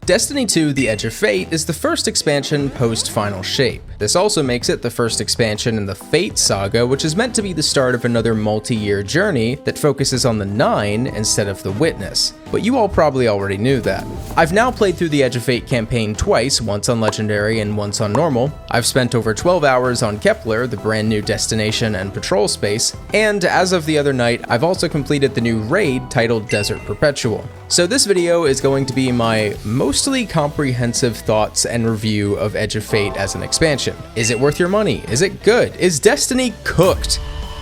Destiny 2: The Edge of Fate is the first expansion post-Final Shape. This also makes it the first expansion in the Fate saga, which is meant to be the start of another multi-year journey that focuses on the Nine instead of the Witness. But you all probably already knew that. I've now played through the Edge of Fate campaign twice, once on Legendary and once on Normal. I've spent over 12 hours on Kepler, the brand new destination and patrol space, and as of the other night, I've also completed the new raid titled Desert Perpetual. So this video is going to be my mostly comprehensive thoughts and review of Edge of Fate as an expansion. Is it worth your money? Is it good? Is Destiny cooked?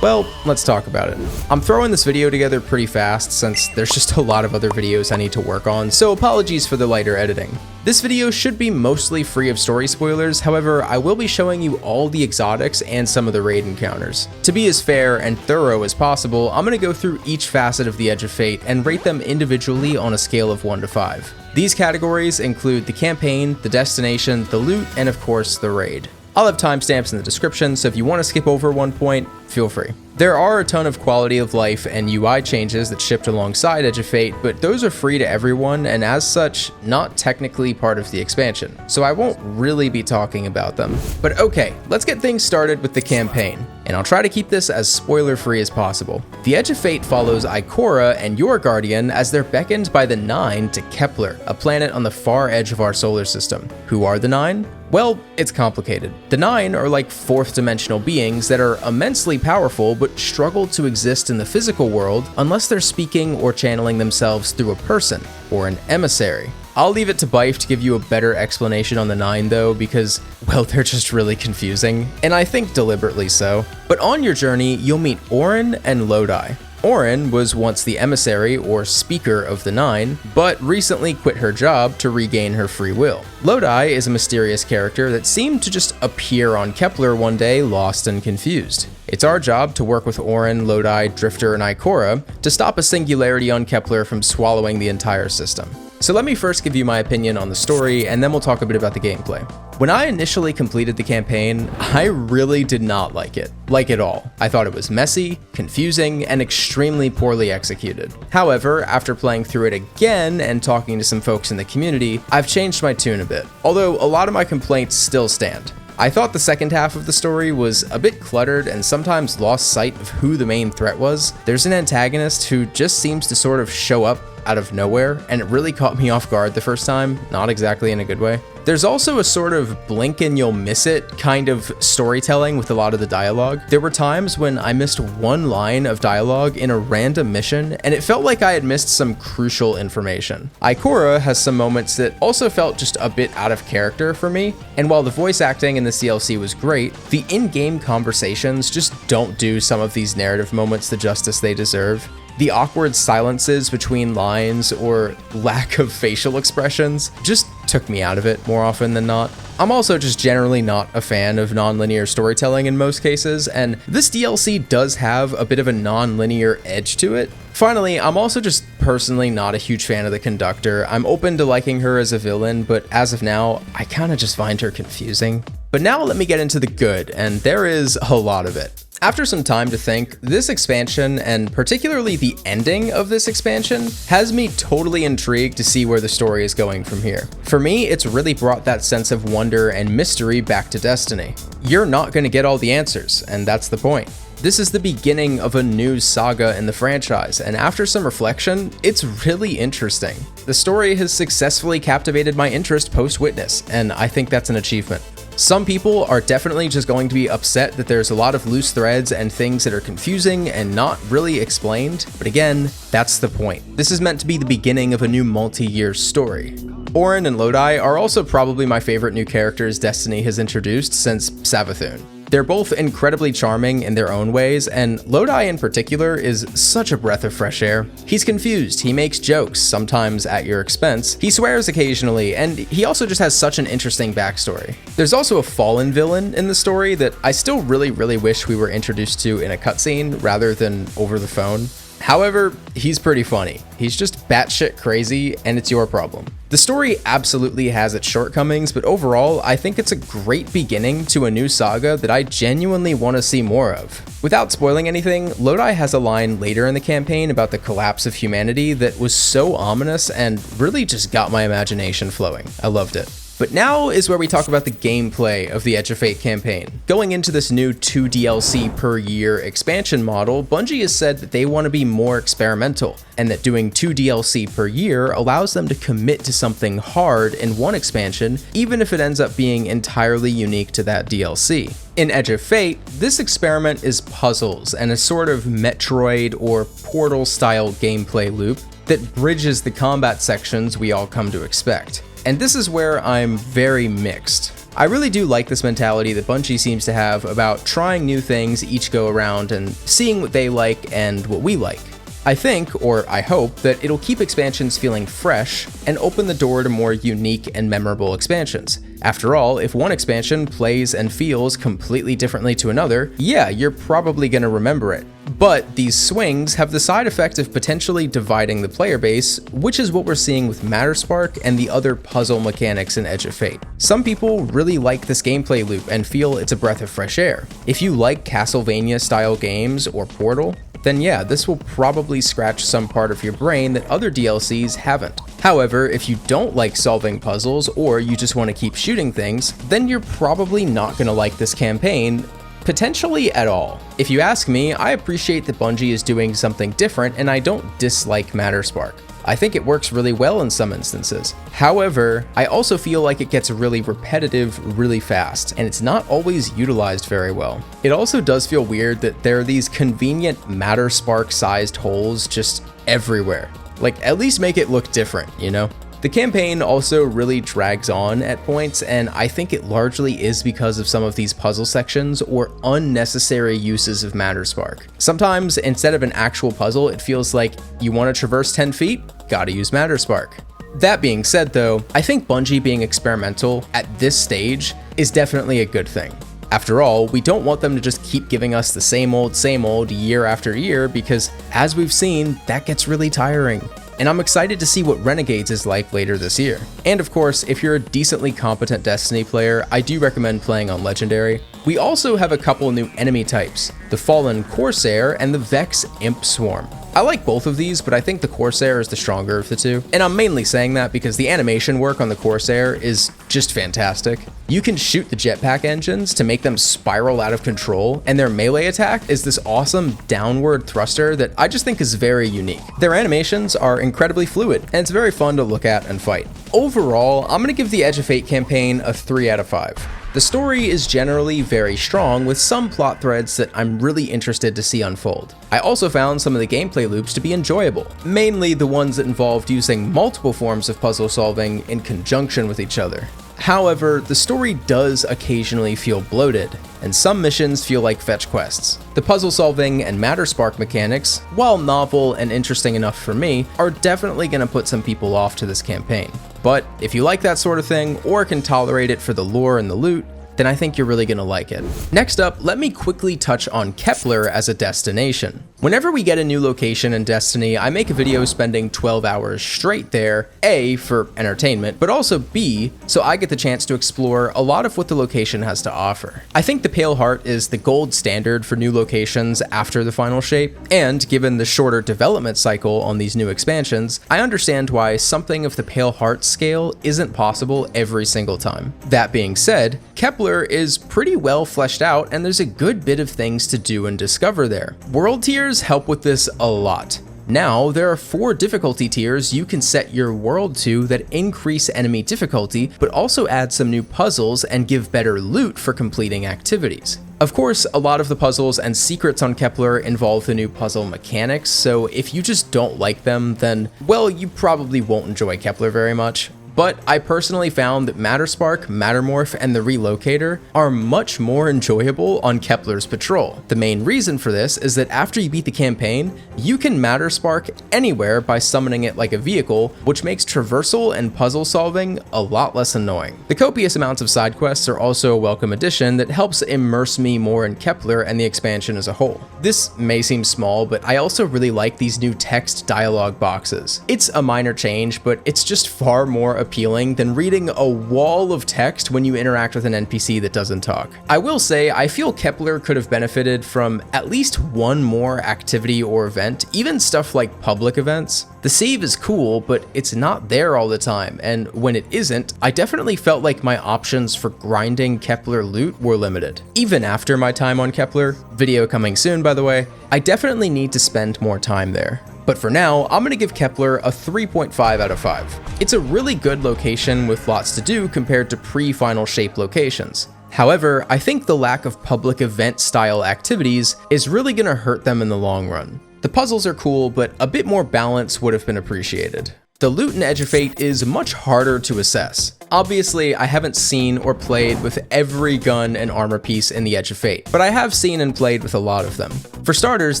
Well, let's talk about it. I'm throwing this video together pretty fast since there's just a lot of other videos I need to work on, so apologies for the lighter editing. This video should be mostly free of story spoilers, however, I will be showing you all the exotics and some of the raid encounters. To be as fair and thorough as possible, I'm going to go through each facet of the Edge of Fate and rate them individually on a scale of 1 to 5. These categories include the campaign, the destination, the loot, and of course the raid. I'll have timestamps in the description, so if you want to skip over one point, feel free. There are a ton of quality of life and UI changes that shipped alongside Edge of Fate, but those are free to everyone and as such, not technically part of the expansion, so I won't really be talking about them. But okay, let's get things started with the campaign, and I'll try to keep this as spoiler-free as possible. The Edge of Fate follows Ikora and your Guardian as they're beckoned by the Nine to Kepler, a planet on the far edge of our solar system. Who are the Nine? Well, it's complicated. The Nine are like fourth dimensional beings that are immensely powerful but struggle to exist in the physical world unless they're speaking or channeling themselves through a person or an emissary. I'll leave it to Bife to give you a better explanation on the Nine though, because, well, they're just really confusing, and I think deliberately so. But on your journey, you'll meet Orin and Lodi. Orin was once the emissary or speaker of the Nine, but recently quit her job to regain her free will. Lodi is a mysterious character that seemed to just appear on Kepler one day, lost and confused. It's our job to work with Orin, Lodi, Drifter, and Ikora to stop a singularity on Kepler from swallowing the entire system. So let me first give you my opinion on the story, and then we'll talk a bit about the gameplay. When I initially completed the campaign, I really did not like it. Like at all. I thought it was messy, confusing, and extremely poorly executed. However, after playing through it again and talking to some folks in the community, I've changed my tune a bit, although a lot of my complaints still stand. I thought the second half of the story was a bit cluttered and sometimes lost sight of who the main threat was. There's an antagonist who just seems to sort of show up out of nowhere, and it really caught me off guard the first time, not exactly in a good way. There's also a sort of blink and you'll miss it kind of storytelling with a lot of the dialogue. There were times when I missed one line of dialogue in a random mission, and it felt like I had missed some crucial information. Ikora has some moments that also felt just a bit out of character for me, and while the voice acting in the DLC was great, the in-game conversations just don't do some of these narrative moments the justice they deserve. The awkward silences between lines or lack of facial expressions just took me out of it more often than not. I'm also just generally not a fan of non-linear storytelling in most cases, and this DLC does have a bit of a non-linear edge to it. Finally, I'm also just personally not a huge fan of the conductor. I'm open to liking her as a villain, but as of now, I kind of just find her confusing. But now let me get into the good, and there is a lot of it. After some time to think, this expansion, and particularly the ending of this expansion, has me totally intrigued to see where the story is going from here. For me, it's really brought that sense of wonder and mystery back to Destiny. You're not going to get all the answers, and that's the point. This is the beginning of a new saga in the franchise, and after some reflection, it's really interesting. The story has successfully captivated my interest post-Witness, and I think that's an achievement. Some people are definitely just going to be upset that there's a lot of loose threads and things that are confusing and not really explained, but again, that's the point. This is meant to be the beginning of a new multi-year story. Orin and Lodi are also probably my favorite new characters Destiny has introduced since Savathûn. They're both incredibly charming in their own ways, and Lodi in particular is such a breath of fresh air. He's confused, he makes jokes, sometimes at your expense, he swears occasionally, and he also just has such an interesting backstory. There's also a fallen villain in the story that I still really wish we were introduced to in a cutscene rather than over the phone. However, he's pretty funny. He's just batshit crazy, and it's your problem. The story absolutely has its shortcomings, but overall, I think it's a great beginning to a new saga that I genuinely want to see more of. Without spoiling anything, Lodi has a line later in the campaign about the collapse of humanity that was so ominous and really just got my imagination flowing. I loved it. But now is where we talk about the gameplay of the Edge of Fate campaign. Going into this new 2 DLC per year expansion model, Bungie has said that they want to be more experimental, and that doing 2 DLC per year allows them to commit to something hard in one expansion, even if it ends up being entirely unique to that DLC. In Edge of Fate, this experiment is puzzles and a sort of Metroid or Portal style gameplay loop that bridges the combat sections we all come to expect. And this is where I'm very mixed. I really do like this mentality that Bungie seems to have about trying new things each go around and seeing what they like and what we like. I think, or I hope, that it'll keep expansions feeling fresh and open the door to more unique and memorable expansions. After all, if one expansion plays and feels completely differently to another, yeah, you're probably gonna remember it. But these swings have the side effect of potentially dividing the player base, which is what we're seeing with Matterspark and the other puzzle mechanics in Edge of Fate. Some people really like this gameplay loop and feel it's a breath of fresh air. If you like Castlevania-style games or Portal, then yeah, this will probably scratch some part of your brain that other DLCs haven't. However, if you don't like solving puzzles or you just want to keep shooting things, then you're probably not going to like this campaign, potentially at all. If you ask me, I appreciate that Bungie is doing something different and I don't dislike Matterspark. I think it works really well in some instances. However, I also feel like it gets really repetitive really fast, and it's not always utilized very well. It also does feel weird that there are these convenient Matterspark-sized holes just everywhere. Like, at least make it look different, you know? The campaign also really drags on at points, and I think it largely is because of some of these puzzle sections or unnecessary uses of Matterspark. Sometimes, instead of an actual puzzle, it feels like you want to traverse 10 feet, gotta use Matterspark. That being said though, I think Bungie being experimental at this stage is definitely a good thing. After all, we don't want them to just keep giving us the same old year after year, because as we've seen, that gets really tiring. And I'm excited to see what Renegades is like later this year. And of course, if you're a decently competent Destiny player, I do recommend playing on Legendary. We also have a couple new enemy types, the Fallen Corsair and the Vex Imp Swarm. I like both of these, but I think the Corsair is the stronger of the two. And I'm mainly saying that because the animation work on the Corsair is just fantastic. You can shoot the jetpack engines to make them spiral out of control, and their melee attack is this awesome downward thruster that I just think is very unique. Their animations are incredibly fluid, and it's very fun to look at and fight. Overall, I'm gonna give the Edge of Fate campaign a 3 out of 5. The story is generally very strong, with some plot threads that I'm really interested to see unfold. I also found some of the gameplay loops to be enjoyable, mainly the ones that involved using multiple forms of puzzle solving in conjunction with each other. However, the story does occasionally feel bloated, and some missions feel like fetch quests. The puzzle solving and Matterspark mechanics, while novel and interesting enough for me, are definitely going to put some people off to this campaign. But if you like that sort of thing, or can tolerate it for the lore and the loot, then I think you're really gonna like it. Next up, let me quickly touch on Kepler as a destination. Whenever we get a new location in Destiny, I make a video spending 12 hours straight there, A, for entertainment, but also B, so I get the chance to explore a lot of what the location has to offer. I think the Pale Heart is the gold standard for new locations after the final shape, and given the shorter development cycle on these new expansions, I understand why something of the Pale Heart scale isn't possible every single time. That being said, Kepler is pretty well fleshed out, and there's a good bit of things to do and discover there. World tiers help with this a lot. Now, there are 4 difficulty tiers you can set your world to that increase enemy difficulty, but also add some new puzzles and give better loot for completing activities. Of course, a lot of the puzzles and secrets on Kepler involve the new puzzle mechanics, so if you just don't like them, then, well, you probably won't enjoy Kepler very much. but I personally found that Matterspark, Mattermorph, and the Relocator are much more enjoyable on Kepler's patrol. The main reason for this is that after you beat the campaign, you can Matterspark anywhere by summoning it like a vehicle, which makes traversal and puzzle solving a lot less annoying. The copious amounts of side quests are also a welcome addition that helps immerse me more in Kepler and the expansion as a whole. This may seem small, but I also really like these new text dialogue boxes. It's a minor change, but it's just far more appealing than reading a wall of text when you interact with an NPC that doesn't talk. I will say, I feel Kepler could have benefited from at least one more activity or event, even stuff like public events. The save is cool, but it's not there all the time, and when it isn't, I definitely felt like my options for grinding Kepler loot were limited. Even after my time on Kepler, video coming soon by the way, I definitely need to spend more time there. But for now, I'm gonna give Kepler a 3.5 out of 5. It's a really good location with lots to do compared to pre-Final Shape locations. However, I think the lack of public event style activities is really gonna hurt them in the long run. The puzzles are cool, but a bit more balance would have been appreciated. The loot in Edge of Fate is much harder to assess. Obviously, I haven't seen or played with every gun and armor piece in the Edge of Fate, but I have seen and played with a lot of them. For starters,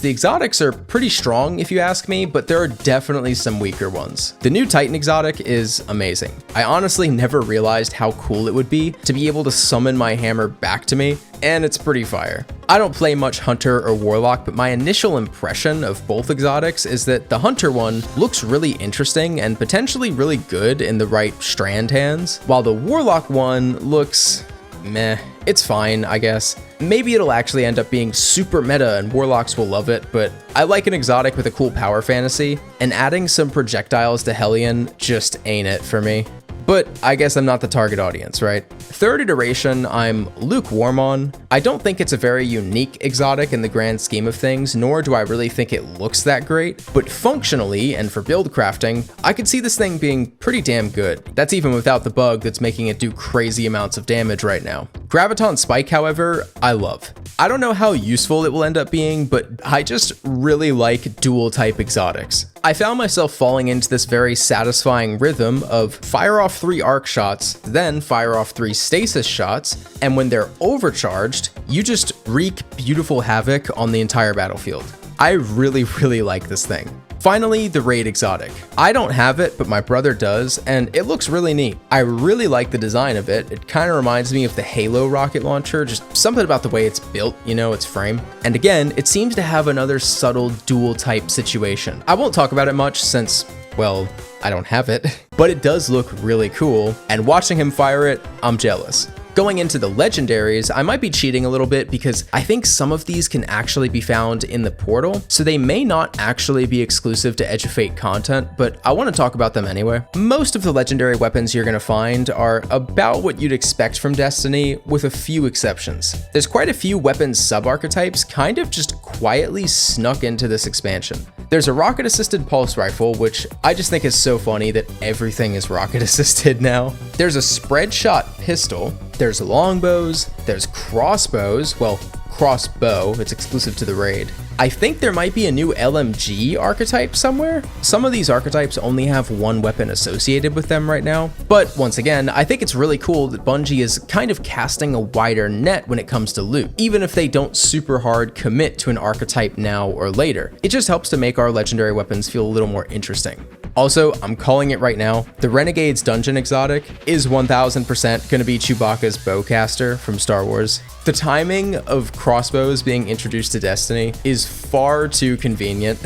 the exotics are pretty strong if you ask me, but there are definitely some weaker ones. The new Titan exotic is amazing. I honestly never realized how cool it would be to be able to summon my hammer back to me, and it's pretty fire. I don't play much Hunter or Warlock, but my initial impression of both exotics is that the Hunter one looks really interesting and potentially really good in the right strand hands, while the Warlock one looks meh. It's fine, I guess. Maybe it'll actually end up being super meta and Warlocks will love it, but I like an exotic with a cool power fantasy, and adding some projectiles to Hellion just ain't it for me. But I guess I'm not the target audience, right? Third iteration, I'm lukewarm on. I don't think it's a very unique exotic in the grand scheme of things, nor do I really think it looks that great, but functionally and for build crafting, I could see this thing being pretty damn good. That's even without the bug that's making it do crazy amounts of damage right now. Graviton Spike, however, I love. I don't know how useful it will end up being, but I just really like dual type exotics. I found myself falling into this very satisfying rhythm of fire off 3 arc shots, then fire off 3 stasis shots, and when they're overcharged, you just wreak beautiful havoc on the entire battlefield. I really like this thing. Finally, the Raid exotic. I don't have it, but my brother does, and it looks really neat. I really like the design of it. It kind of reminds me of the Halo rocket launcher, just something about the way it's built, you know, its frame. And again, it seems to have another subtle dual type situation. I won't talk about it much since, well, I don't have it, but it does look really cool, and watching him fire it, I'm jealous. Going into the legendaries, I might be cheating a little bit because I think some of these can actually be found in the portal, so they may not actually be exclusive to Edge of Fate content, but I want to talk about them anyway. Most of the legendary weapons you're going to find are about what you'd expect from Destiny, with a few exceptions. There's quite a few weapons sub-archetypes kind of just quietly snuck into this expansion. There's a rocket-assisted pulse rifle, which I just think is so funny that everything is rocket-assisted now. There's a spread shot pistol. There's longbows, there's crossbows, well, crossbow, it's exclusive to the raid. I think there might be a new LMG archetype somewhere. Some of these archetypes only have one weapon associated with them right now. But once again, I think it's really cool that Bungie is kind of casting a wider net when it comes to loot, even if they don't super hard commit to an archetype now or later. It just helps to make our legendary weapons feel a little more interesting. Also, I'm calling it right now, the Renegade's Dungeon exotic is 1000% gonna be Chewbacca's bowcaster from Star Wars. The timing of crossbows being introduced to Destiny is far too convenient.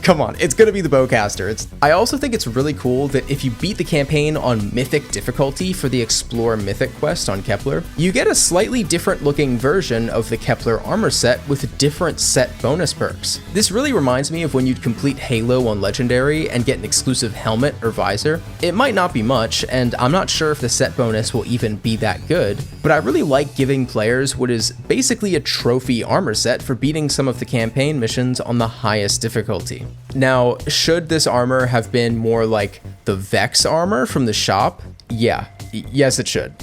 Come on, it's gonna be the bowcaster. I also think it's really cool that if you beat the campaign on Mythic difficulty for the Explore Mythic quest on Kepler, you get a slightly different looking version of the Kepler armor set with different set bonus perks. This really reminds me of when you'd complete Halo on Legendary and get an exclusive helmet or visor. It might not be much, and I'm not sure if the set bonus will even be that good, but I really like giving players what is basically a trophy armor set for beating some of the campaign missions on the highest difficulty. Now, should this armor have been more like the Vex armor from the shop? Yeah, Yes, it should.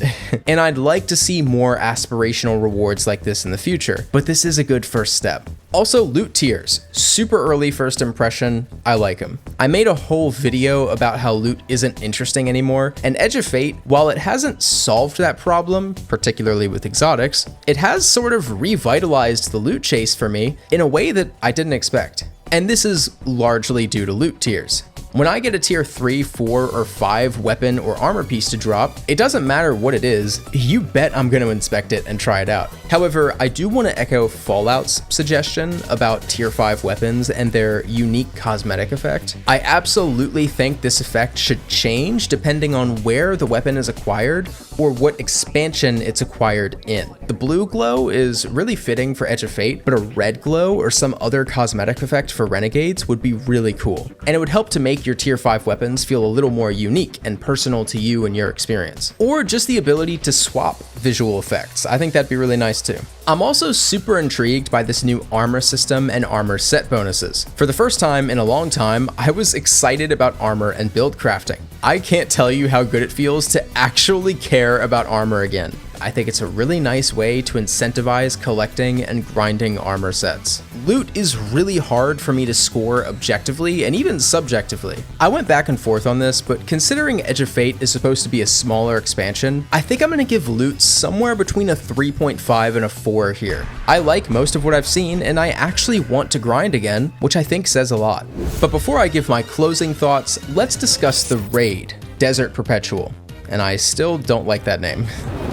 And I'd like to see more aspirational rewards like this in the future, but this is a good first step. Also, loot tiers. Super early first impression, I like them. I made a whole video about how loot isn't interesting anymore, and Edge of Fate, while it hasn't solved that problem, particularly with exotics, it has sort of revitalized the loot chase for me in a way that I didn't expect. And this is largely due to loot tiers. When I get a tier 3, 4, or 5 weapon or armor piece to drop, it doesn't matter what it is, you bet I'm going to inspect it and try it out. However, I do want to echo Fallout's suggestion about tier 5 weapons and their unique cosmetic effect. I absolutely think this effect should change depending on where the weapon is acquired or what expansion it's acquired in. The blue glow is really fitting for Edge of Fate, but a red glow or some other cosmetic effect for Renegades would be really cool. And it would help to make your tier 5 weapons feel a little more unique and personal to you and your experience. Or just the ability to swap visual effects. I think that'd be really nice too. I'm also super intrigued by this new armor system and armor set bonuses. For the first time in a long time, I was excited about armor and build crafting. I can't tell you how good it feels to actually care about armor again. I think it's a really nice way to incentivize collecting and grinding armor sets. Loot is really hard for me to score objectively and even subjectively. I went back and forth on this, but considering Edge of Fate is supposed to be a smaller expansion, I think I'm going to give loot somewhere between a 3.5 and a 4 here. I like most of what I've seen, and I actually want to grind again, which I think says a lot. But before I give my closing thoughts, let's discuss the raid, Desert Perpetual. And I still don't like that name.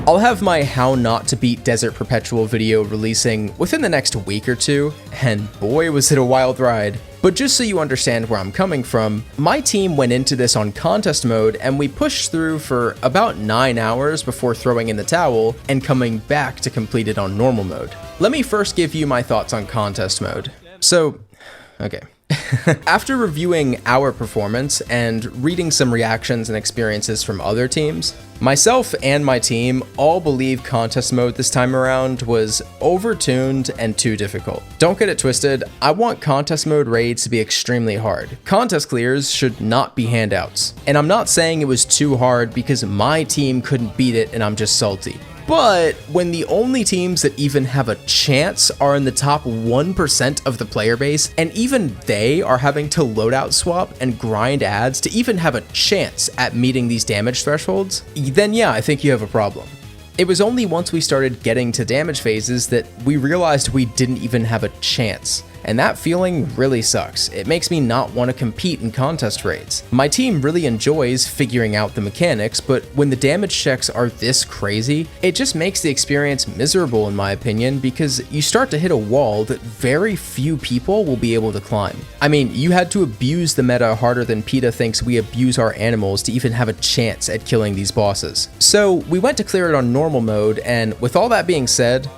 I'll have my How Not to Beat Desert Perpetual video releasing within the next week or two, and boy was it a wild ride. But just so you understand where I'm coming from, my team went into this on contest mode and we pushed through for about 9 hours before throwing in the towel and coming back to complete it on normal mode. Let me first give you my thoughts on contest mode. Okay. After reviewing our performance and reading some reactions and experiences from other teams, myself and my team all believe contest mode this time around was overtuned and too difficult. Don't get it twisted, I want contest mode raids to be extremely hard. Contest clears should not be handouts. And I'm not saying it was too hard because my team couldn't beat it and I'm just salty. But when the only teams that even have a chance are in the top 1% of the player base, and even they are having to loadout swap and grind ads to even have a chance at meeting these damage thresholds, then yeah, I think you have a problem. It was only once we started getting to damage phases that we realized we didn't even have a chance. And that feeling really sucks. It makes me not want to compete in contest raids. My team really enjoys figuring out the mechanics, but when the damage checks are this crazy, it just makes the experience miserable in my opinion, because you start to hit a wall that very few people will be able to climb. I mean, you had to abuse the meta harder than PETA thinks we abuse our animals to even have a chance at killing these bosses. So we went to clear it on normal mode, and with all that being said,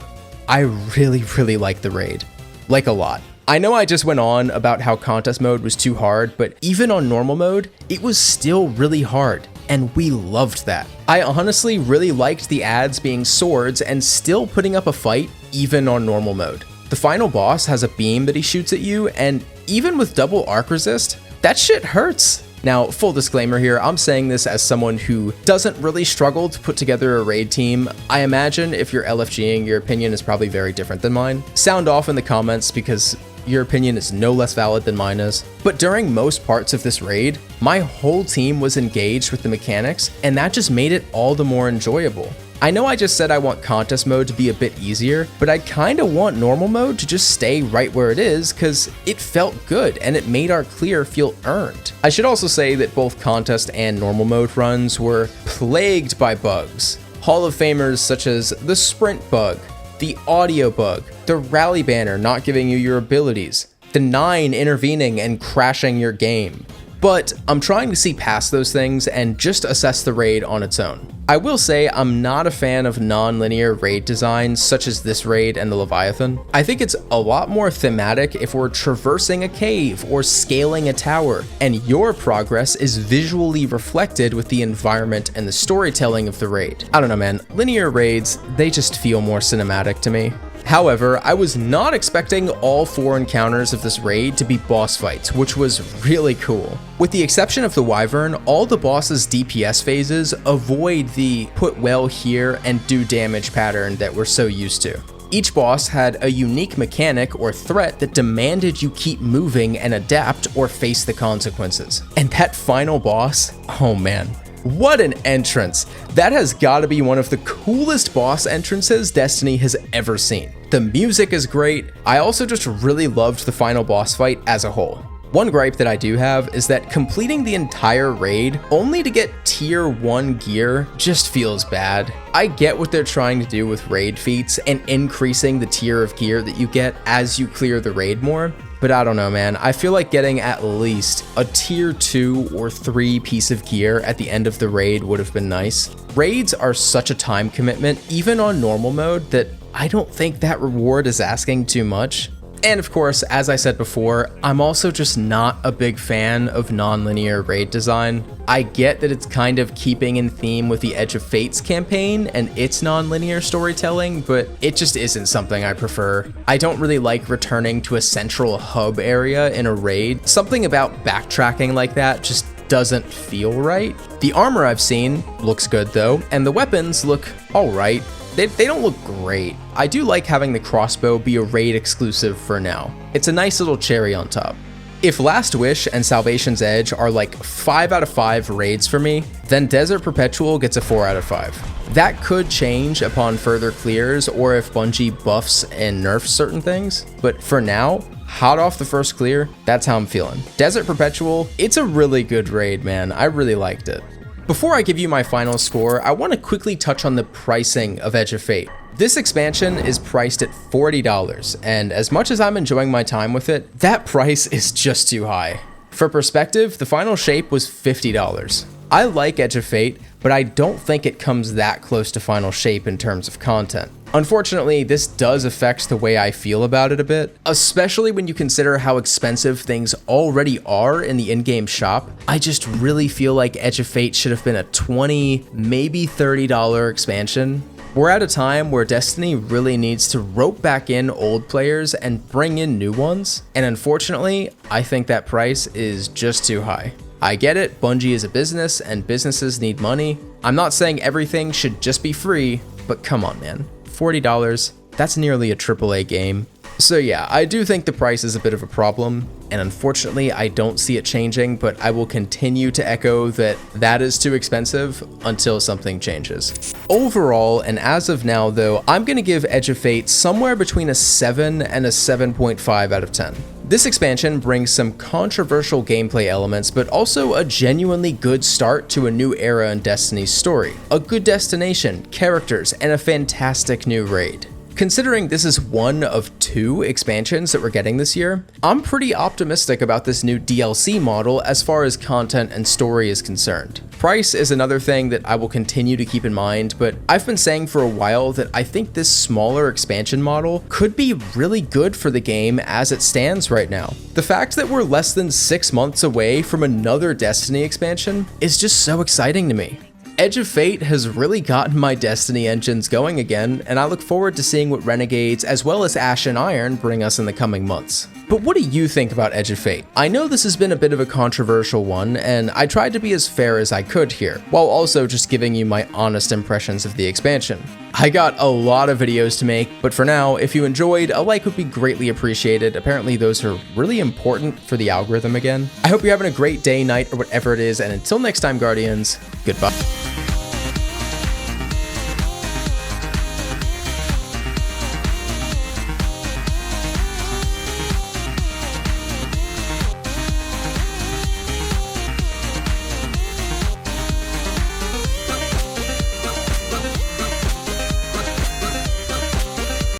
I really like the raid. Like a lot. I know I just went on about how contest mode was too hard, but even on normal mode, it was still really hard, and we loved that. I honestly really liked the ads being swords and still putting up a fight even on normal mode. The final boss has a beam that he shoots at you, and even with double arc resist, that shit hurts. Now, full disclaimer here, I'm saying this as someone who doesn't really struggle to put together a raid team. I imagine if you're LFGing, your opinion is probably very different than mine. Sound off in the comments because your opinion is no less valid than mine is. But during most parts of this raid, my whole team was engaged with the mechanics, and that just made it all the more enjoyable. I know I just said I want contest mode to be a bit easier, but I kinda want normal mode to just stay right where it is because it felt good and it made our clear feel earned. I should also say that both contest and normal mode runs were plagued by bugs. Hall of Famers such as the sprint bug, the audio bug, the rally banner not giving you your abilities, the 9 intervening and crashing your game. But I'm trying to see past those things and just assess the raid on its own. I will say I'm not a fan of non-linear raid designs such as this raid and the Leviathan. I think it's a lot more thematic if we're traversing a cave or scaling a tower, and your progress is visually reflected with the environment and the storytelling of the raid. I don't know man, linear raids, they just feel more cinematic to me. However, I was not expecting all 4 encounters of this raid to be boss fights, which was really cool. With the exception of the Wyvern, all the boss's DPS phases avoid the put well here and do damage pattern that we're so used to. Each boss had a unique mechanic or threat that demanded you keep moving and adapt or face the consequences. And that final boss, oh man. What an entrance! That has got to be one of the coolest boss entrances Destiny has ever seen. The music is great. I also just really loved the final boss fight as a whole. One gripe that I do have is that completing the entire raid only to get tier 1 gear just feels bad. I get what they're trying to do with raid feats and increasing the tier of gear that you get as you clear the raid more, but I don't know, man. I feel like getting at least a tier 2 or 3 piece of gear at the end of the raid would have been nice. Raids are such a time commitment, even on normal mode, that I don't think that reward is asking too much. And of course, as I said before, I'm also just not a big fan of non-linear raid design. I get that it's kind of keeping in theme with the Edge of Fates campaign and its non-linear storytelling, but it just isn't something I prefer. I don't really like returning to a central hub area in a raid. Something about backtracking like that just doesn't feel right. The armor I've seen looks good though, and the weapons look alright. They don't look great. I do like having the crossbow be a raid exclusive for now. It's a nice little cherry on top. If Last Wish and Salvation's Edge are like 5 out of 5 raids for me, then Desert Perpetual gets a 4 out of 5. That could change upon further clears or if Bungie buffs and nerfs certain things, but for now, hot off the first clear, that's how I'm feeling. Desert Perpetual, it's a really good raid, man. I really liked it. Before I give you my final score, I want to quickly touch on the pricing of Edge of Fate. This expansion is priced at $40, and as much as I'm enjoying my time with it, that price is just too high. For perspective, the final shape was $50. I like Edge of Fate, but I don't think it comes that close to final shape in terms of content. Unfortunately, this does affect the way I feel about it a bit, especially when you consider how expensive things already are in the in-game shop. I just really feel like Edge of Fate should have been a $20, maybe $30 expansion. We're at a time where Destiny really needs to rope back in old players and bring in new ones, and unfortunately, I think that price is just too high. I get it, Bungie is a business and businesses need money. I'm not saying everything should just be free, but come on, man. $40, that's nearly a AAA game. So yeah, I do think the price is a bit of a problem, and unfortunately I don't see it changing, but I will continue to echo that that is too expensive until something changes. Overall, and as of now though, I'm gonna give Edge of Fate somewhere between a 7 and a 7.5 out of 10. This expansion brings some controversial gameplay elements, but also a genuinely good start to a new era in Destiny's story, a good destination, characters, and a fantastic new raid. Considering this is one of 2 expansions that we're getting this year, I'm pretty optimistic about this new DLC model as far as content and story is concerned. Price is another thing that I will continue to keep in mind, but I've been saying for a while that I think this smaller expansion model could be really good for the game as it stands right now. The fact that we're less than 6 months away from another Destiny expansion is just so exciting to me. Edge of Fate has really gotten my Destiny engines going again, and I look forward to seeing what Renegades as well as Ash and Iron bring us in the coming months. But what do you think about Edge of Fate? I know this has been a bit of a controversial one, and I tried to be as fair as I could here, while also just giving you my honest impressions of the expansion. I got a lot of videos to make, but for now, if you enjoyed, a like would be greatly appreciated. Apparently those are really important for the algorithm again. I hope you're having a great day, night, or whatever it is, and until next time, Guardians, goodbye.